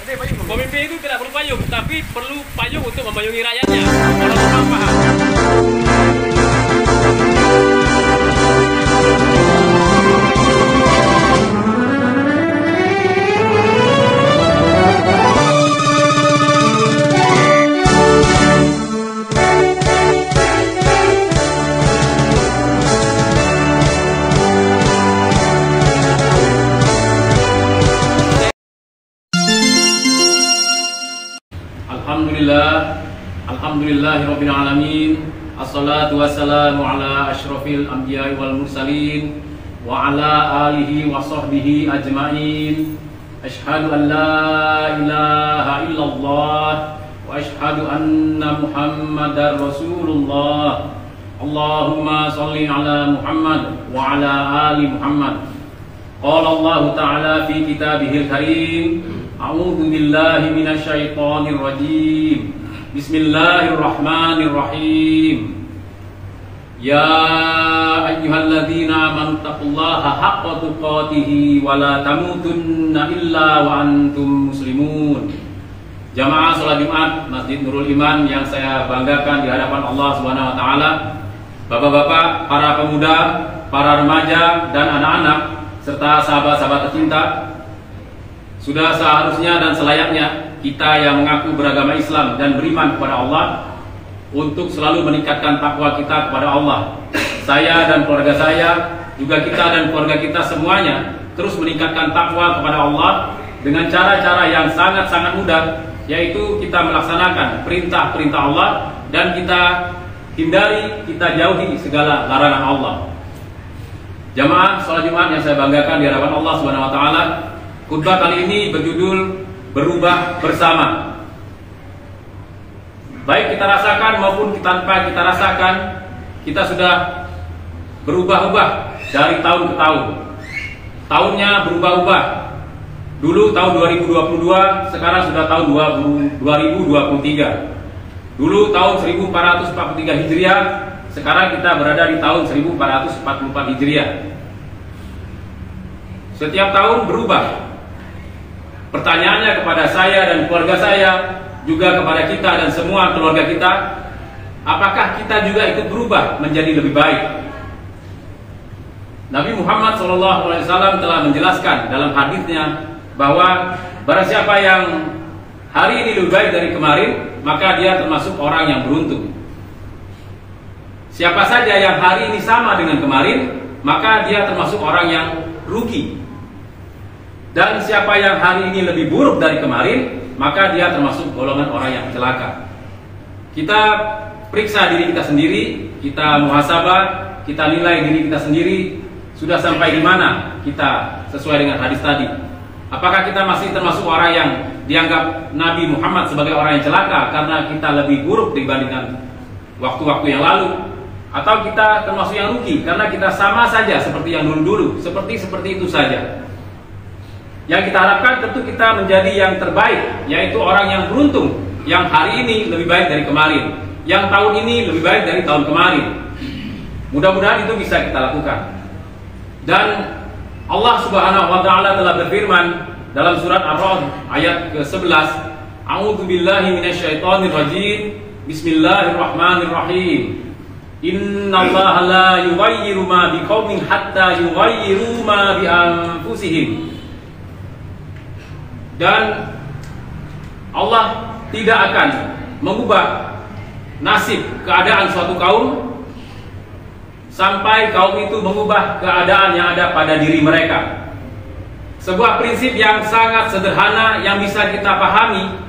Pemimpin itu tidak perlu payung, tapi perlu payung untuk memayungi rakyatnya. Orang paham. Alhamdulillahirabbil alamin. Assalatu wassalamu ala asyrafil anbiya'i wal mursalin wa ala alihi wa sahbihi ajmain. Asyhadu an la ilaha illallah wa asyhadu anna Muhammadar Rasulullah. Allahumma shalli ala Muhammad wa ala ali Muhammad. Qala Allah ta'ala fi kitabihil karim. A'udzu billahi minasy syaithanir rajim. Bismillahirrahmanirrahim. Ya ayyuhalladzina amanu taqullaha haqqa tuqatih wa la tamutunna illa wa antum muslimun. Jamaah salat Jumat Masjid Nurul Iman yang saya banggakan di hadapan Allah Subhanahu wa taala. Bapak-bapak, para pemuda, para remaja dan anak-anak serta sahabat-sahabat tercinta, sudah seharusnya dan selayaknya kita yang mengaku beragama Islam dan beriman kepada Allah untuk selalu meningkatkan takwa kita kepada Allah. Saya dan keluarga saya, juga kita dan keluarga kita semuanya terus meningkatkan takwa kepada Allah dengan cara-cara yang sangat-sangat mudah, yaitu kita melaksanakan perintah-perintah Allah dan kita hindari, kita jauhi segala larangan Allah. Jamaah salat Jumat yang saya banggakan di hadapan Allah Subhanahu wa taala, khutbah kali ini berjudul berubah bersama. Baik kita rasakan maupun tanpa kita rasakan, kita sudah berubah-ubah dari tahun ke tahun. Tahunnya berubah-ubah. Dulu tahun 2022, sekarang sudah tahun 2023. Dulu tahun 1443 Hijriah, sekarang kita berada di tahun 1444 Hijriah. Setiap tahun berubah. Pertanyaannya kepada saya dan keluarga saya, juga kepada kita dan semua keluarga kita, apakah kita juga ikut berubah menjadi lebih baik? Nabi Muhammad SAW telah menjelaskan dalam hadisnya bahwa barang siapa yang hari ini lebih baik dari kemarin, maka dia termasuk orang yang beruntung. Siapa saja yang hari ini sama dengan kemarin, maka dia termasuk orang yang rugi. Dan siapa yang hari ini lebih buruk dari kemarin, maka dia termasuk golongan orang yang celaka. Kita periksa diri kita sendiri, kita muhasabah, kita nilai diri kita sendiri, sudah sampai di mana kita sesuai dengan hadis tadi. Apakah kita masih termasuk orang yang dianggap Nabi Muhammad sebagai orang yang celaka karena kita lebih buruk dibandingkan waktu-waktu yang lalu? Atau kita termasuk yang rugi karena kita sama saja seperti yang dulu-dulu, seperti itu saja? Yang kita harapkan tentu kita menjadi yang terbaik, yaitu orang yang beruntung, yang hari ini lebih baik dari kemarin, yang tahun ini lebih baik dari tahun kemarin. Mudah-mudahan itu bisa kita lakukan. Dan Allah Subhanahu wa taala telah berfirman dalam surat Ar-Ra'd ayat ke-11, A'udzu billahi minasyaitonir rajim. Bismillahirrahmanirrahim. Innallaha la yughayyiru ma biqaumin hatta yughayyiru ma bi anfusihim. Dan Allah tidak akan mengubah nasib keadaan suatu kaum sampai kaum itu mengubah keadaan yang ada pada diri mereka. Sebuah prinsip yang sangat sederhana yang bisa kita pahami,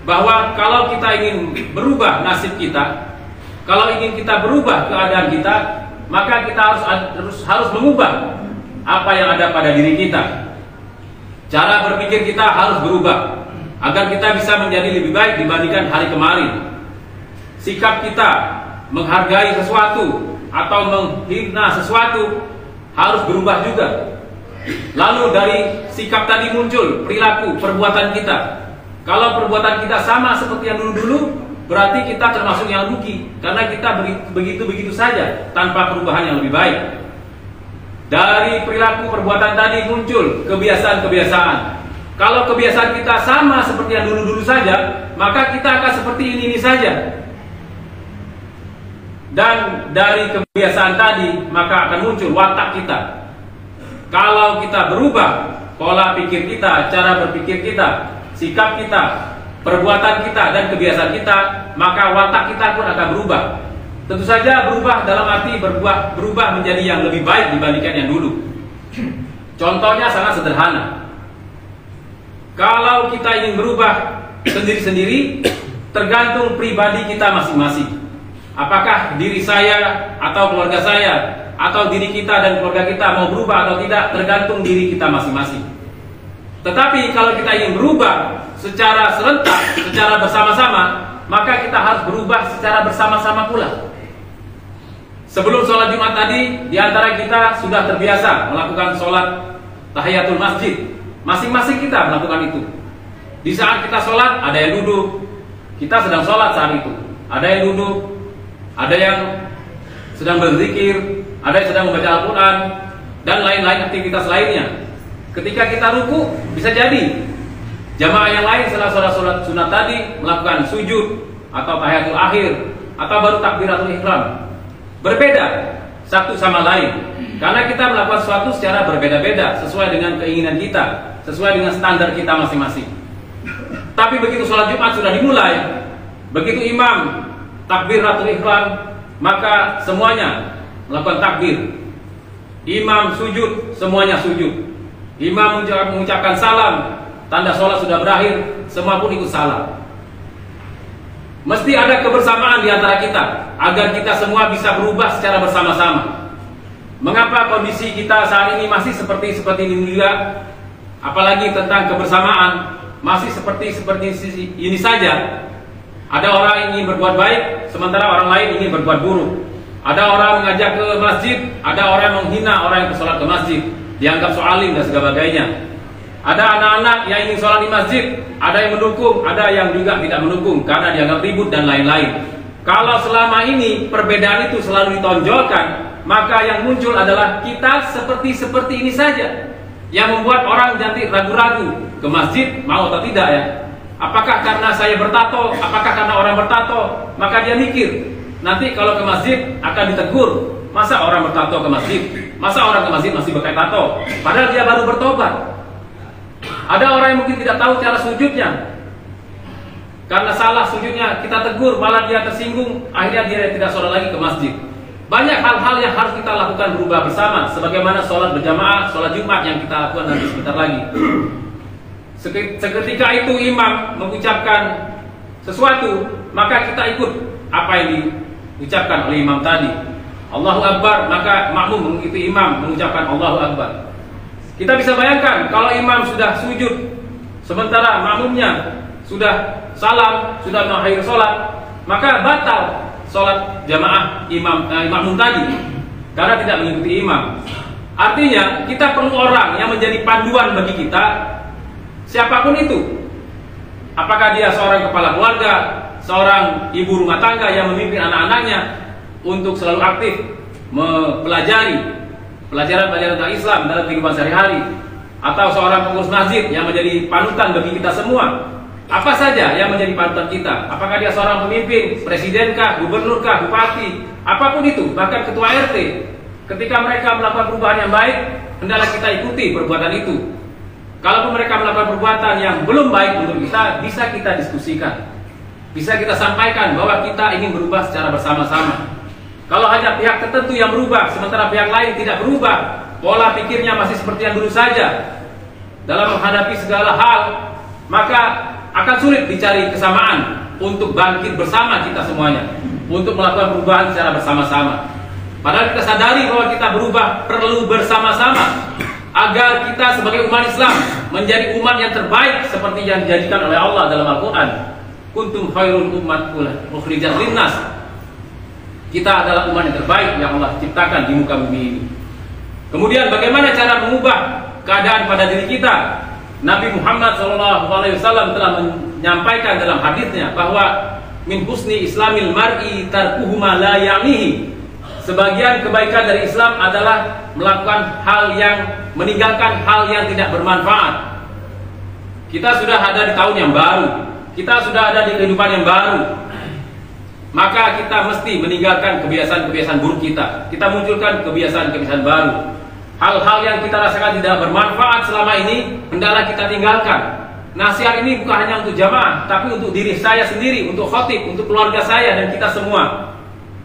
bahwa kalau kita ingin berubah nasib kita, kalau ingin kita berubah keadaan kita, maka kita harus mengubah apa yang ada pada diri kita. Cara berpikir kita harus berubah agar kita bisa menjadi lebih baik dibandingkan hari kemarin. Sikap kita menghargai sesuatu atau menghina sesuatu harus berubah juga. Lalu dari sikap tadi muncul perilaku, perbuatan kita. Kalau perbuatan kita sama seperti yang dulu-dulu, berarti kita termasuk yang rugi, karena kita begitu-begitu saja tanpa perubahan yang lebih baik. Dari perilaku perbuatan tadi muncul kebiasaan-kebiasaan. Kalau kebiasaan kita sama seperti yang dulu-dulu saja, maka kita akan seperti ini saja. Dan dari kebiasaan tadi, maka akan muncul watak kita. Kalau kita berubah pola pikir kita, cara berpikir kita, sikap kita, perbuatan kita, dan kebiasaan kita, maka watak kita pun akan berubah. Tentu saja berubah dalam arti berubah menjadi yang lebih baik dibandingkan yang dulu. Contohnya sangat sederhana. Kalau kita ingin berubah sendiri-sendiri, tergantung pribadi kita masing-masing. Apakah diri saya atau keluarga saya atau diri kita dan keluarga kita mau berubah atau tidak, tergantung diri kita masing-masing. Tetapi kalau kita ingin berubah secara serentak, secara bersama-sama, maka kita harus berubah secara bersama-sama pula. Sebelum sholat Jumat tadi, di antara kita sudah terbiasa melakukan sholat tahiyatul masjid. Masing-masing kita melakukan itu. Di saat kita sholat, ada yang duduk. Kita sedang sholat saat itu. Ada yang duduk, ada yang sedang berzikir, ada yang sedang membaca Al-Quran, dan lain-lain aktivitas lainnya. Ketika kita ruku, bisa jadi jamaah yang lain setelah sholat sunat tadi melakukan sujud atau tahiyatul akhir atau baru takbiratul ihram. Berbeda satu sama lain, karena kita melakukan sesuatu secara berbeda-beda sesuai dengan keinginan kita, sesuai dengan standar kita masing-masing. Tapi begitu sholat Jumat sudah dimulai, begitu imam takbiratul ihram, maka semuanya melakukan takbir. Imam sujud, semuanya sujud. Imam mengucapkan salam, tanda sholat sudah berakhir, semua pun ikut salam. Mesti ada kebersamaan di antara kita, agar kita semua bisa berubah secara bersama-sama. Mengapa kondisi kita saat ini masih seperti ini juga? Apalagi tentang kebersamaan, masih seperti ini saja. Ada orang ingin berbuat baik, sementara orang lain ingin berbuat buruk. Ada orang mengajak ke masjid, ada orang menghina orang yang bersolat ke masjid, dianggap soalim dan sebagainya. Ada anak-anak yang ingin sholat di masjid, ada yang mendukung, ada yang juga tidak mendukung karena dianggap ribut dan lain-lain. Kalau selama ini perbedaan itu selalu ditonjolkan, maka yang muncul adalah kita seperti ini saja, yang membuat orang jadi ragu-ragu ke masjid mau atau tidak ya. Apakah karena saya bertato, apakah karena orang bertato, maka dia mikir nanti kalau ke masjid akan ditegur. Masa orang bertato ke masjid? Masa orang ke masjid masih pakai tato? Padahal dia baru bertobat. Ada orang yang mungkin tidak tahu cara sujudnya, karena salah sujudnya kita tegur, malah dia tersinggung, akhirnya dia tidak sholat lagi ke masjid. Banyak hal-hal yang harus kita lakukan berubah bersama, sebagaimana sholat berjamaah, sholat Jumat yang kita lakukan nanti sebentar lagi. Seketika itu imam mengucapkan sesuatu, maka kita ikut apa yang diucapkan oleh imam tadi. Allahu Akbar, maka makmum mengikuti imam mengucapkan Allahu Akbar. Kita bisa bayangkan kalau imam sudah sujud, sementara makmumnya sudah salam, sudah mengakhiri sholat, maka batal sholat jamaah makmum tadi karena tidak mengikuti imam. Artinya kita perlu orang yang menjadi panduan bagi kita, siapapun itu. Apakah dia seorang kepala keluarga, seorang ibu rumah tangga yang memimpin anak-anaknya untuk selalu aktif mempelajari pelajaran-pelajaran tentang Islam dalam kehidupan sehari-hari, atau seorang pengurus masjid yang menjadi panutan bagi kita semua. Apa saja yang menjadi panutan kita? Apakah dia seorang pemimpin, presidenkah, gubernurkah, bupati, apapun itu, bahkan ketua RT. Ketika mereka melakukan perubahan yang baik, hendaklah kita ikuti perbuatan itu. Kalaupun mereka melakukan perbuatan yang belum baik untuk kita, bisa kita diskusikan, bisa kita sampaikan bahwa kita ingin berubah secara bersama-sama. Kalau hanya pihak tertentu yang berubah, sementara pihak lain tidak berubah, pola pikirnya masih seperti yang dulu saja, dalam menghadapi segala hal, maka akan sulit dicari kesamaan untuk bangkit bersama kita semuanya, untuk melakukan perubahan secara bersama-sama. Padahal kita sadari bahwa kita berubah perlu bersama-sama, agar kita sebagai umat Islam menjadi umat yang terbaik seperti yang dijanjikan oleh Allah dalam Al-Quran. Kuntum khairul ummat ukhrijat linnas. Kita adalah umat yang terbaik yang Allah ciptakan di muka bumi ini. Kemudian bagaimana cara mengubah keadaan pada diri kita? Nabi Muhammad SAW telah menyampaikan dalam hadisnya bahwa min husni islamil mar'i tarkuhu ma la ya'nihi. Sebagian kebaikan dari Islam adalah melakukan hal yang meninggalkan hal yang tidak bermanfaat. Kita sudah ada di tahun yang baru. Kita sudah ada di kehidupan yang baru. Maka kita mesti meninggalkan kebiasaan-kebiasaan buruk kita. Kita munculkan kebiasaan-kebiasaan baru. Hal-hal yang kita rasakan tidak bermanfaat selama ini, hendaklah kita tinggalkan. Nasihat ini bukan hanya untuk jamaah, tapi untuk diri saya sendiri, untuk khotib, untuk keluarga saya dan kita semua.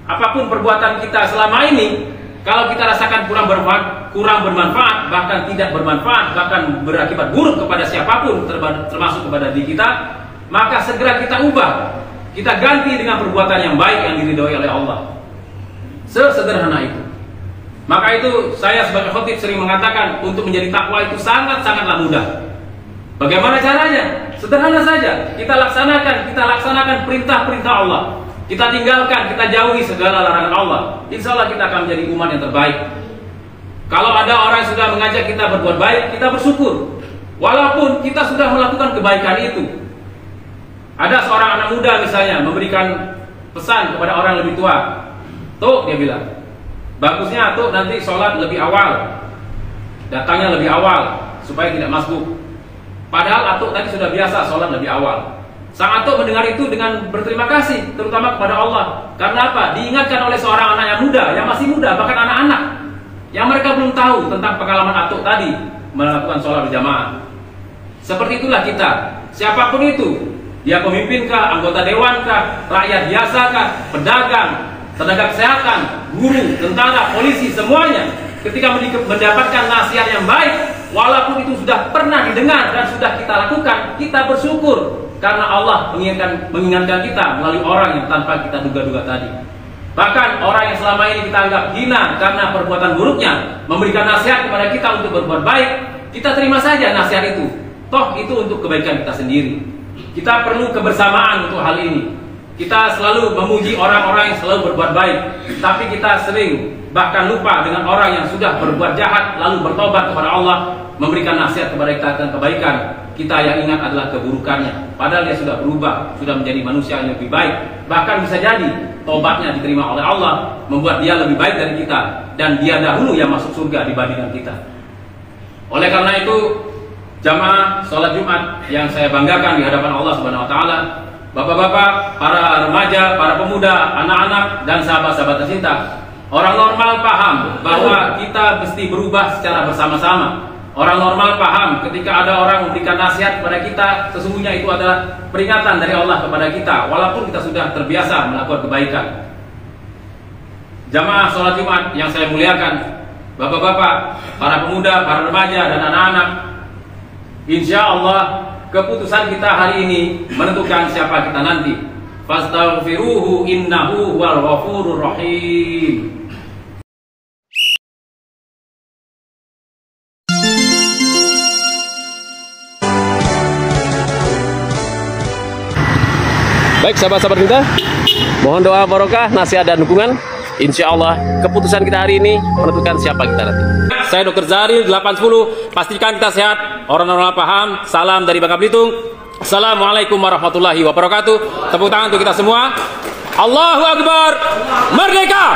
Apapun perbuatan kita selama ini, kalau kita rasakan kurang bermanfaat, bahkan tidak bermanfaat, bahkan berakibat buruk kepada siapapun, termasuk kepada diri kita, maka segera kita ubah. Kita ganti dengan perbuatan yang baik yang diridhoi oleh Allah. Sesederhana itu. Maka itu saya sebagai khotib sering mengatakan, untuk menjadi takwa itu sangat-sangatlah mudah. Bagaimana caranya? Sederhana saja. Kita laksanakan perintah-perintah Allah. Kita tinggalkan, kita jauhi segala larangan Allah. Insya Allah kita akan menjadi umat yang terbaik. Kalau ada orang yang sudah mengajak kita berbuat baik, kita bersyukur. Walaupun kita sudah melakukan kebaikan itu. Ada seorang anak muda misalnya memberikan pesan kepada orang yang lebih tua. Tuh, dia bilang, bagusnya tuh nanti sholat lebih awal, datangnya lebih awal supaya tidak masbuk. Padahal atuk tadi sudah biasa sholat lebih awal. Sang atuk mendengar itu dengan berterima kasih, terutama kepada Allah. Karena apa? Diingatkan oleh seorang anak yang muda, yang masih muda, bahkan anak-anak, yang mereka belum tahu tentang pengalaman atuk tadi melakukan sholat berjamaah. Seperti itulah kita. Siapapun itu, dia pemimpinkah, anggota dewankah, rakyat biasakah, pedagang, tenaga kesehatan, guru, tentara, polisi, semuanya, ketika mendapatkan nasihat yang baik, walaupun itu sudah pernah didengar dan sudah kita lakukan, kita bersyukur. Karena Allah mengingatkan kita melalui orang yang tanpa kita duga-duga tadi. Bahkan orang yang selama ini kita anggap hina karena perbuatan buruknya, memberikan nasihat kepada kita untuk berbuat baik, kita terima saja nasihat itu. Toh itu untuk kebaikan kita sendiri. Kita perlu kebersamaan untuk hal ini. Kita selalu memuji orang-orang yang selalu berbuat baik, tapi kita sering bahkan lupa dengan orang yang sudah berbuat jahat lalu bertobat kepada Allah, memberikan nasihat kepada kita tentang kebaikan. Kita yang ingat adalah keburukannya. Padahal dia sudah berubah, sudah menjadi manusia yang lebih baik. Bahkan bisa jadi tobatnya diterima oleh Allah, membuat dia lebih baik dari kita, dan dia dahulu yang masuk surga dibandingkan kita. Oleh karena itu, jamaah sholat Jumat yang saya banggakan di hadapan Allah Subhanahu Wa Taala, bapak-bapak, para remaja, para pemuda, anak-anak, dan sahabat-sahabat tercinta, orang normal paham bahwa kita mesti berubah secara bersama-sama. Orang normal paham ketika ada orang memberikan nasihat kepada kita, sesungguhnya itu adalah peringatan dari Allah kepada kita, walaupun kita sudah terbiasa melakukan kebaikan. Jamaah sholat Jumat yang saya muliakan, bapak-bapak, para pemuda, para remaja, dan anak-anak, insya Allah keputusan kita hari ini menentukan siapa kita nanti. Fastaghfiruhu innahu huwal ghafurur rahim. Baik sahabat-sahabat kita, mohon doa barokah, nasihat dan dukungan. Insya Allah keputusan kita hari ini menentukan siapa kita nanti. Saya Dr. Zahri 810, pastikan kita sehat, orang normal paham. Salam dari Bangka Belitung. Assalamualaikum warahmatullahi wabarakatuh. Tepuk tangan untuk kita semua. Allahu Akbar, merdeka.